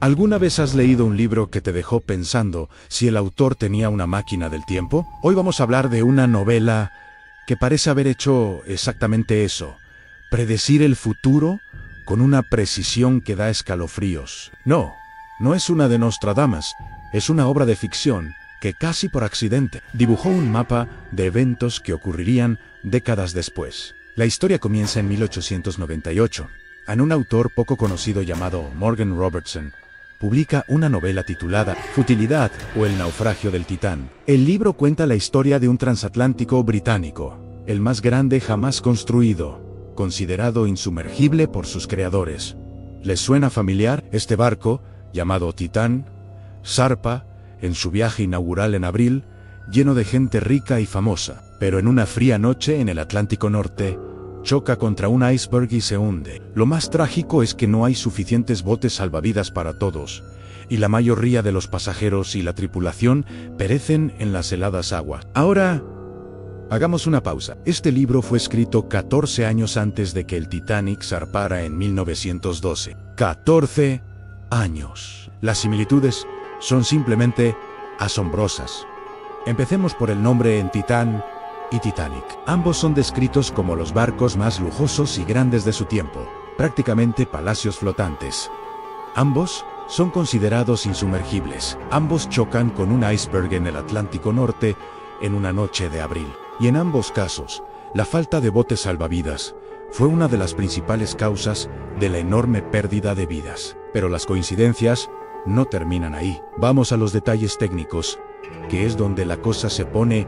¿Alguna vez has leído un libro que te dejó pensando si el autor tenía una máquina del tiempo? Hoy vamos a hablar de una novela que parece haber hecho exactamente eso: predecir el futuro con una precisión que da escalofríos. No es una de Nostradamus, es una obra de ficción que casi por accidente dibujó un mapa de eventos que ocurrirían décadas después. La historia comienza en 1898. Un autor poco conocido llamado Morgan Robertson publica una novela titulada Futilidad o el naufragio del Titán. El libro cuenta la historia de un transatlántico británico, el más grande jamás construido, considerado insumergible por sus creadores. ¿Les suena familiar? Este barco, llamado Titán, zarpa en su viaje inaugural en abril, lleno de gente rica y famosa, pero en una fría noche en el Atlántico Norte, choca contra un iceberg y se hunde. Lo más trágico es que no hay suficientes botes salvavidas para todos, y la mayoría de los pasajeros y la tripulación perecen en las heladas aguas. Ahora, hagamos una pausa. Este libro fue escrito 14 años antes de que el Titanic zarpara en 1912. 14 años. Las similitudes son simplemente asombrosas. Empecemos por el nombre en Titán y Titanic. Ambos son descritos como los barcos más lujosos y grandes de su tiempo, prácticamente palacios flotantes. Ambos son considerados insumergibles. Ambos chocan con un iceberg en el Atlántico Norte en una noche de abril. Y en ambos casos, la falta de botes salvavidas fue una de las principales causas de la enorme pérdida de vidas. Pero las coincidencias no terminan ahí. Vamos a los detalles técnicos, que es donde la cosa se pone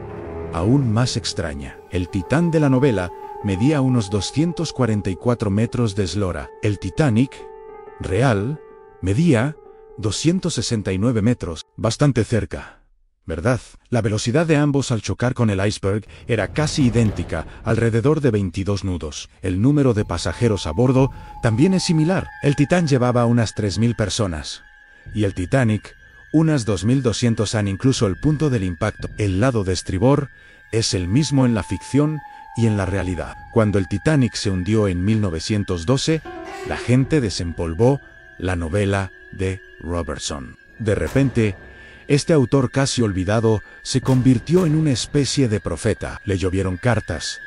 aún más extraña. El Titán de la novela medía unos 244 metros de eslora. El Titanic real medía 269 metros, bastante cerca, ¿verdad? La velocidad de ambos al chocar con el iceberg era casi idéntica, alrededor de 22 nudos. El número de pasajeros a bordo también es similar. El Titán llevaba unas 3.000 personas, y el Titanic unas 2.200. Incluso el punto del impacto, el lado de estribor, es el mismo en la ficción y en la realidad. Cuando el Titanic se hundió en 1912, la gente desempolvó la novela de Robertson. De repente, este autor casi olvidado se convirtió en una especie de profeta. Le llovieron cartas.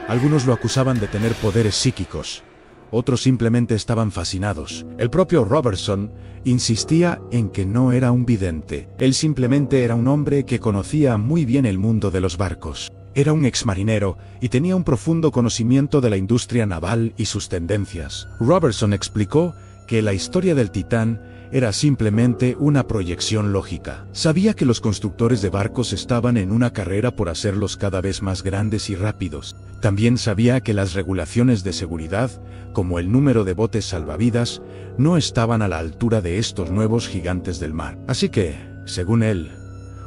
Algunos lo acusaban de tener poderes psíquicos. Otros simplemente estaban fascinados. El propio Robertson insistía en que no era un vidente. Él simplemente era un hombre que conocía muy bien el mundo de los barcos. Era un exmarinero y tenía un profundo conocimiento de la industria naval y sus tendencias. Robertson explicó que la historia del Titán era simplemente una proyección lógica. Sabía que los constructores de barcos estaban en una carrera por hacerlos cada vez más grandes y rápidos. También sabía que las regulaciones de seguridad, como el número de botes salvavidas, no estaban a la altura de estos nuevos gigantes del mar. Así que, según él,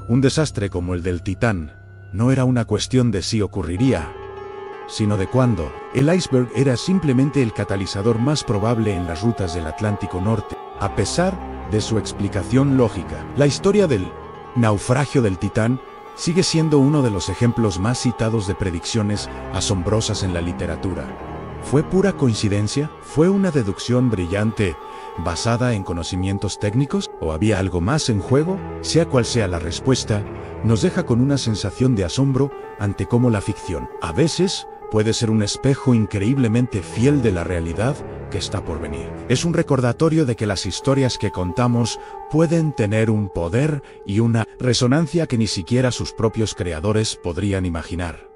un desastre como el del Titán no era una cuestión de si ocurriría, sino de cuándo. El iceberg era simplemente el catalizador más probable en las rutas del Atlántico Norte. A pesar de su explicación lógica, la historia del naufragio del Titán sigue siendo uno de los ejemplos más citados de predicciones asombrosas en la literatura. ¿Fue pura coincidencia? ¿Fue una deducción brillante basada en conocimientos técnicos? ¿O había algo más en juego? Sea cual sea la respuesta, nos deja con una sensación de asombro ante cómo la ficción, a veces, puede ser un espejo increíblemente fiel de la realidad que está por venir. Es un recordatorio de que las historias que contamos pueden tener un poder y una resonancia que ni siquiera sus propios creadores podrían imaginar.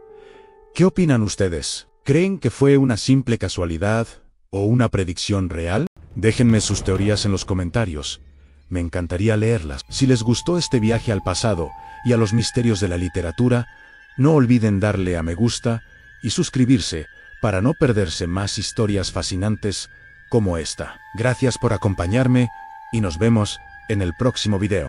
¿Qué opinan ustedes? ¿Creen que fue una simple casualidad o una predicción real? Déjenme sus teorías en los comentarios. Me encantaría leerlas. Si les gustó este viaje al pasado y a los misterios de la literatura, no olviden darle a me gusta y suscribirse para no perderse más historias fascinantes como esta. Gracias por acompañarme y nos vemos en el próximo video.